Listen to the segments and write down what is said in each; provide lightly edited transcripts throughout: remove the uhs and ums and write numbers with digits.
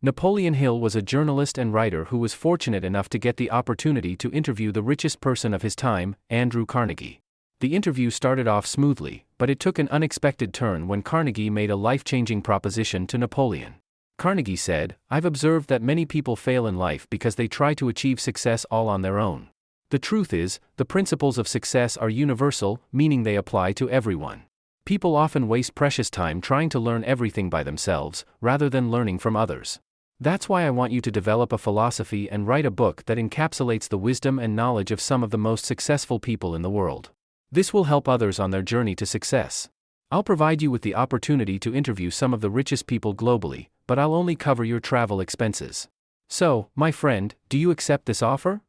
Napoleon Hill was a journalist and writer who was fortunate enough to get the opportunity to interview the richest person of his time, Andrew Carnegie. The interview started off smoothly, but it took an unexpected turn when Carnegie made a life-changing proposition to Napoleon. Carnegie said, "I've observed that many people fail in life because they try to achieve success all on their own. The truth is, the principles of success are universal, meaning they apply to everyone. People often waste precious time trying to learn everything by themselves, rather than learning from others. That's why I want you to develop a philosophy and write a book that encapsulates the wisdom and knowledge of some of the most successful people in the world. This will help others on their journey to success. I'll provide you with the opportunity to interview some of the richest people globally, but I'll only cover your travel expenses. So, my friend, do you accept this offer?"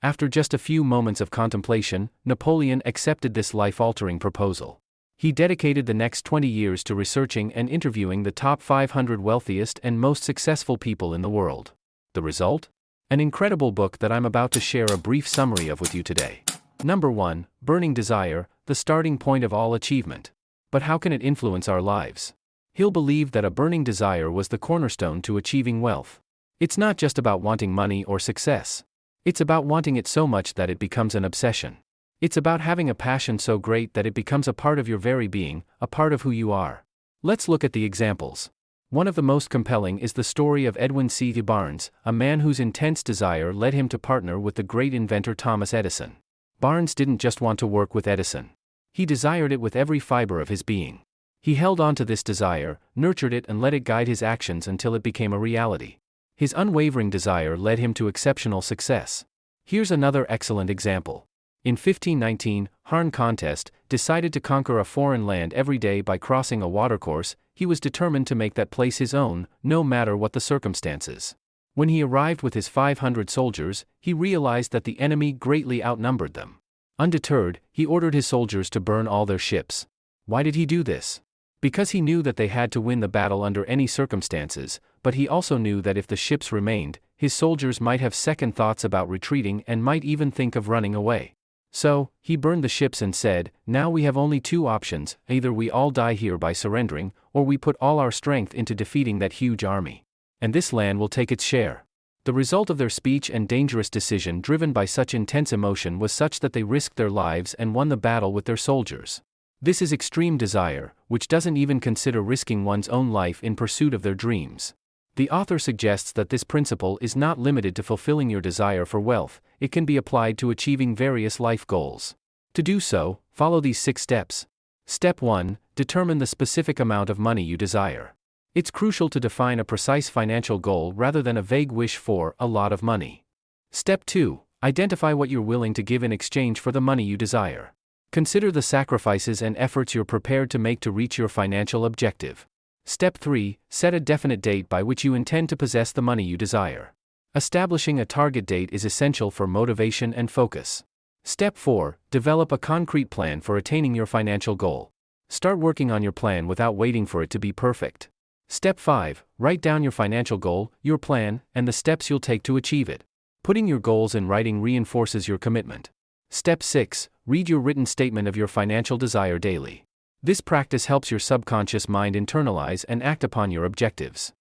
After just a few moments of contemplation, Napoleon accepted this life-altering proposal. He dedicated the next 20 years to researching and interviewing the top 500 wealthiest and most successful people in the world. The result? An incredible book that I'm about to share a brief summary of with you today. Number 1, Burning Desire, the starting point of all achievement. But how can it influence our lives? Hill believed that a burning desire was the cornerstone to achieving wealth. It's not just about wanting money or success. It's about wanting it so much that it becomes an obsession. It's about having a passion so great that it becomes a part of your very being, a part of who you are. Let's look at the examples. One of the most compelling is the story of Edwin C. Barnes, a man whose intense desire led him to partner with the great inventor Thomas Edison. Barnes didn't just want to work with Edison. He desired it with every fiber of his being. He held on to this desire, nurtured it and let it guide his actions until it became a reality. His unwavering desire led him to exceptional success. Here's another excellent example. In 1519, Harn Contest decided to conquer a foreign land every day by crossing a watercourse. He was determined to make that place his own, no matter what the circumstances. When he arrived with his 500 soldiers, he realized that the enemy greatly outnumbered them. Undeterred, he ordered his soldiers to burn all their ships. Why did he do this? Because he knew that they had to win the battle under any circumstances, but he also knew that if the ships remained, his soldiers might have second thoughts about retreating and might even think of running away. So, he burned the ships and said, "Now we have only two options, either we all die here by surrendering, or we put all our strength into defeating that huge army. And this land will take its share." The result of their speech and dangerous decision driven by such intense emotion was such that they risked their lives and won the battle with their soldiers. This is extreme desire, which doesn't even consider risking one's own life in pursuit of their dreams. The author suggests that this principle is not limited to fulfilling your desire for wealth, it can be applied to achieving various life goals. To do so, follow these 6 steps. Step 1, determine the specific amount of money you desire. It's crucial to define a precise financial goal rather than a vague wish for a lot of money. Step 2, identify what you're willing to give in exchange for the money you desire. Consider the sacrifices and efforts you're prepared to make to reach your financial objective. Step 3, set a definite date by which you intend to possess the money you desire. Establishing a target date is essential for motivation and focus. Step 4, develop a concrete plan for attaining your financial goal. Start working on your plan without waiting for it to be perfect. Step 5, write down your financial goal, your plan, and the steps you'll take to achieve it. Putting your goals in writing reinforces your commitment. Step 6, read your written statement of your financial desire daily. This practice helps your subconscious mind internalize and act upon your objectives.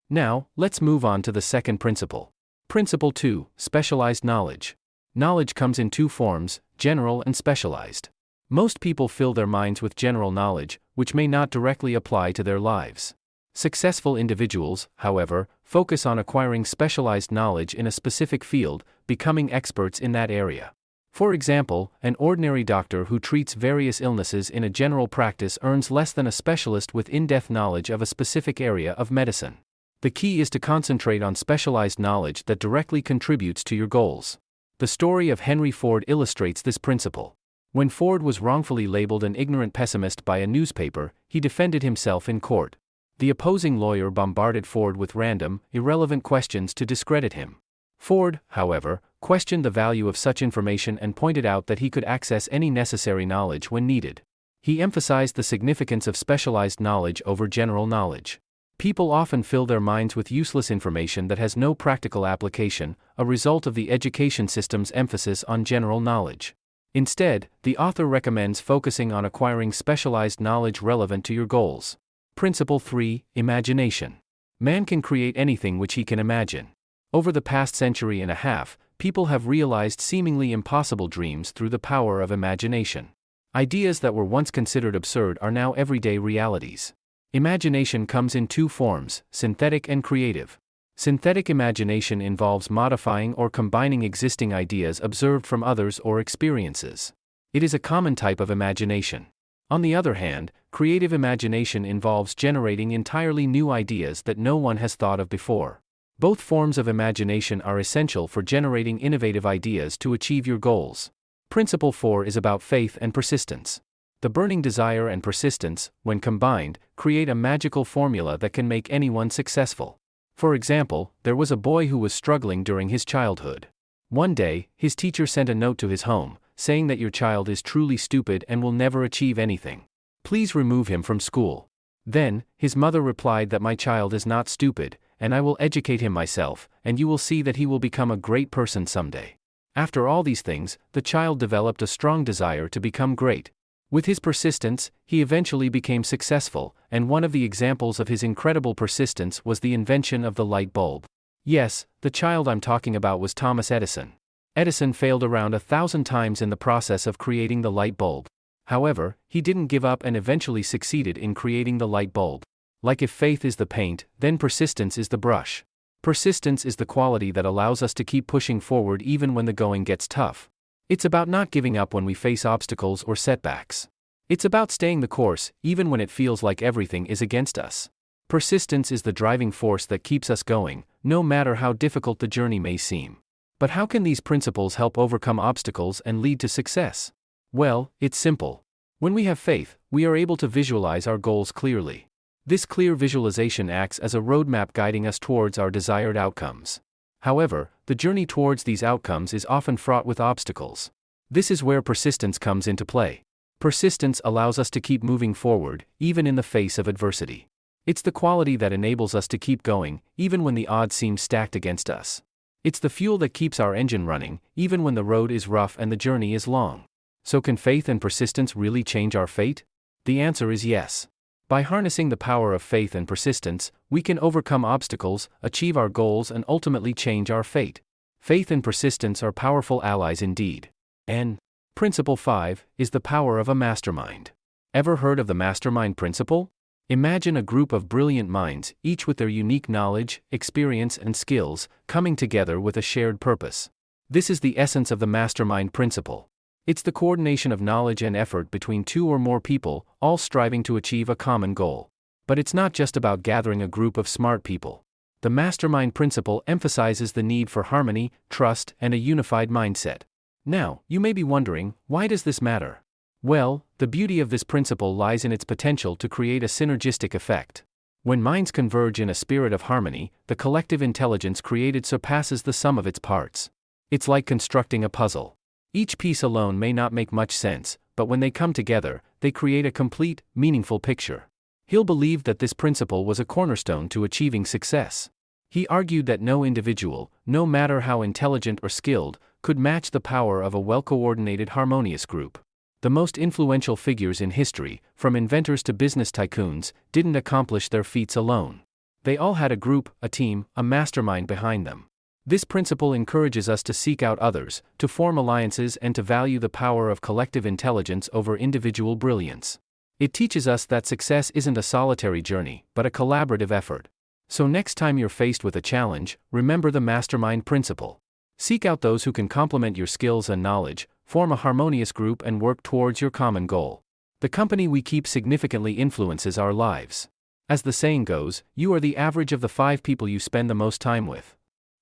Now, let's move on to the second principle. Principle 2, specialized knowledge. Knowledge comes in 2 forms, general and specialized. Most people fill their minds with general knowledge, which may not directly apply to their lives. Successful individuals, however, focus on acquiring specialized knowledge in a specific field, becoming experts in that area. For example, an ordinary doctor who treats various illnesses in a general practice earns less than a specialist with in-depth knowledge of a specific area of medicine. The key is to concentrate on specialized knowledge that directly contributes to your goals. The story of Henry Ford illustrates this principle. When Ford was wrongfully labeled an ignorant pessimist by a newspaper, he defended himself in court. The opposing lawyer bombarded Ford with random, irrelevant questions to discredit him. Ford, however, questioned the value of such information and pointed out that he could access any necessary knowledge when needed. He emphasized the significance of specialized knowledge over general knowledge. People often fill their minds with useless information that has no practical application, a result of the education system's emphasis on general knowledge. Instead, the author recommends focusing on acquiring specialized knowledge relevant to your goals. Principle 3, imagination. Man can create anything which he can imagine. Over the past century and a half, people have realized seemingly impossible dreams through the power of imagination. Ideas that were once considered absurd are now everyday realities. Imagination comes in two forms, synthetic and creative. Synthetic imagination involves modifying or combining existing ideas observed from others or experiences. It is a common type of imagination. On the other hand, creative imagination involves generating entirely new ideas that no one has thought of before. Both forms of imagination are essential for generating innovative ideas to achieve your goals. Principle 4 is about faith and persistence. The burning desire and persistence, when combined, create a magical formula that can make anyone successful. For example, there was a boy who was struggling during his childhood. One day, his teacher sent a note to his home, saying that your child is truly stupid and will never achieve anything. Please remove him from school. Then, his mother replied that my child is not stupid, and I will educate him myself, and you will see that he will become a great person someday. After all these things, the child developed a strong desire to become great. With his persistence, he eventually became successful, and one of the examples of his incredible persistence was the invention of the light bulb. Yes, the child I'm talking about was Thomas Edison. Edison failed around 1,000 times in the process of creating the light bulb. However, he didn't give up and eventually succeeded in creating the light bulb. Like if faith is the paint, then persistence is the brush. Persistence is the quality that allows us to keep pushing forward even when the going gets tough. It's about not giving up when we face obstacles or setbacks. It's about staying the course, even when it feels like everything is against us. Persistence is the driving force that keeps us going, no matter how difficult the journey may seem. But how can these principles help overcome obstacles and lead to success? Well, it's simple. When we have faith, we are able to visualize our goals clearly. This clear visualization acts as a roadmap guiding us towards our desired outcomes. However, the journey towards these outcomes is often fraught with obstacles. This is where persistence comes into play. Persistence allows us to keep moving forward, even in the face of adversity. It's the quality that enables us to keep going, even when the odds seem stacked against us. It's the fuel that keeps our engine running, even when the road is rough and the journey is long. So can faith and persistence really change our fate? The answer is yes. By harnessing the power of faith and persistence, we can overcome obstacles, achieve our goals, and ultimately change our fate. Faith and persistence are powerful allies indeed. And Principle 5 is the power of a mastermind. Ever heard of the mastermind principle? Imagine a group of brilliant minds, each with their unique knowledge, experience, and skills, coming together with a shared purpose. This is the essence of the mastermind principle. It's the coordination of knowledge and effort between two or more people, all striving to achieve a common goal. But it's not just about gathering a group of smart people. The mastermind principle emphasizes the need for harmony, trust, and a unified mindset. Now, you may be wondering, why does this matter? Well, the beauty of this principle lies in its potential to create a synergistic effect. When minds converge in a spirit of harmony, the collective intelligence created surpasses the sum of its parts. It's like constructing a puzzle. Each piece alone may not make much sense, but when they come together, they create a complete, meaningful picture. Hill believed that this principle was a cornerstone to achieving success. He argued that no individual, no matter how intelligent or skilled, could match the power of a well-coordinated harmonious group. The most influential figures in history, from inventors to business tycoons, didn't accomplish their feats alone. They all had a group, a team, a mastermind behind them. This principle encourages us to seek out others, to form alliances, and to value the power of collective intelligence over individual brilliance. It teaches us that success isn't a solitary journey, but a collaborative effort. So next time you're faced with a challenge, remember the mastermind principle. Seek out those who can complement your skills and knowledge, form a harmonious group, and work towards your common goal. The company we keep significantly influences our lives. As the saying goes, you are the average of the 5 people you spend the most time with.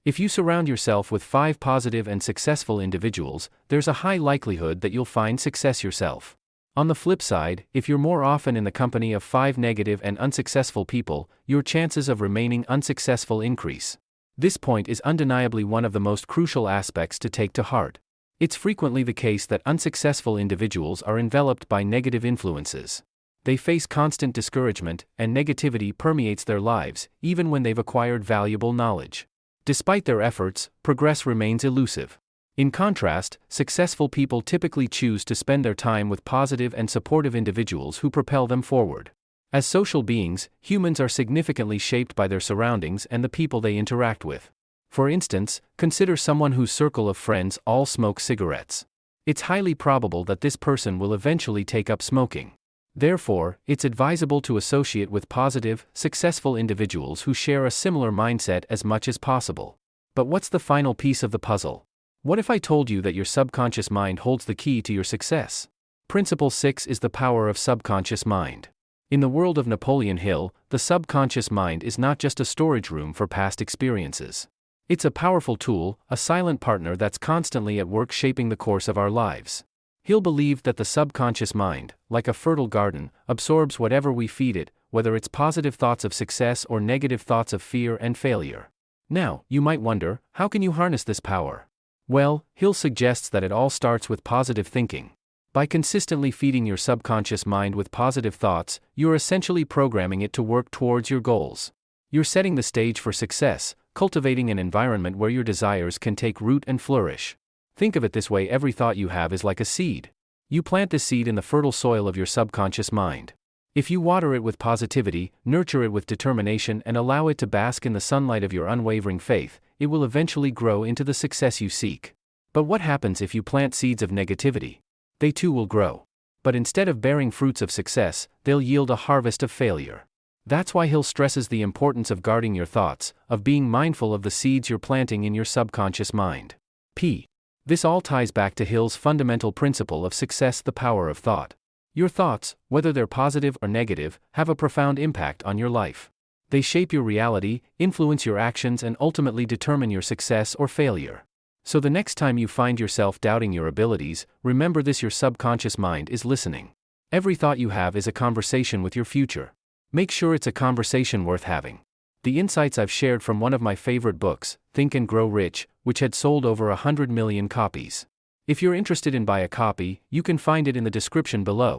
If you surround yourself with 5 positive and successful individuals, there's a high likelihood that you'll find success yourself. On the flip side, if you're more often in the company of 5 negative and unsuccessful people, your chances of remaining unsuccessful increase. This point is undeniably one of the most crucial aspects to take to heart. It's frequently the case that unsuccessful individuals are enveloped by negative influences. They face constant discouragement, and negativity permeates their lives, even when they've acquired valuable knowledge. Despite their efforts, progress remains elusive. In contrast, successful people typically choose to spend their time with positive and supportive individuals who propel them forward. As social beings, humans are significantly shaped by their surroundings and the people they interact with. For instance, consider someone whose circle of friends all smoke cigarettes. It's highly probable that this person will eventually take up smoking. Therefore, it's advisable to associate with positive, successful individuals who share a similar mindset as much as possible. But what's the final piece of the puzzle? What if I told you that your subconscious mind holds the key to your success? Principle 6 is the power of subconscious mind. In the world of Napoleon Hill, the subconscious mind is not just a storage room for past experiences. It's a powerful tool, a silent partner that's constantly at work shaping the course of our lives. Hill believed that the subconscious mind, like a fertile garden, absorbs whatever we feed it, whether it's positive thoughts of success or negative thoughts of fear and failure. Now, you might wonder, how can you harness this power? Well, Hill suggests that it all starts with positive thinking. By consistently feeding your subconscious mind with positive thoughts, you're essentially programming it to work towards your goals. You're setting the stage for success, cultivating an environment where your desires can take root and flourish. Think of it this way: every thought you have is like a seed. You plant this seed in the fertile soil of your subconscious mind. If you water it with positivity, nurture it with determination, and allow it to bask in the sunlight of your unwavering faith, it will eventually grow into the success you seek. But what happens if you plant seeds of negativity? They too will grow. But instead of bearing fruits of success, they'll yield a harvest of failure. That's why Hill stresses the importance of guarding your thoughts, of being mindful of the seeds you're planting in your subconscious mind. This all ties back to Hill's fundamental principle of success: the power of thought. Your thoughts, whether they're positive or negative, have a profound impact on your life. They shape your reality, influence your actions, and ultimately determine your success or failure. So the next time you find yourself doubting your abilities, remember this: your subconscious mind is listening. Every thought you have is a conversation with your future. Make sure it's a conversation worth having. The insights I've shared from one of my favorite books, Think and Grow Rich, which had sold over 100 million copies. If you're interested in buy a copy, you can find it in the description below.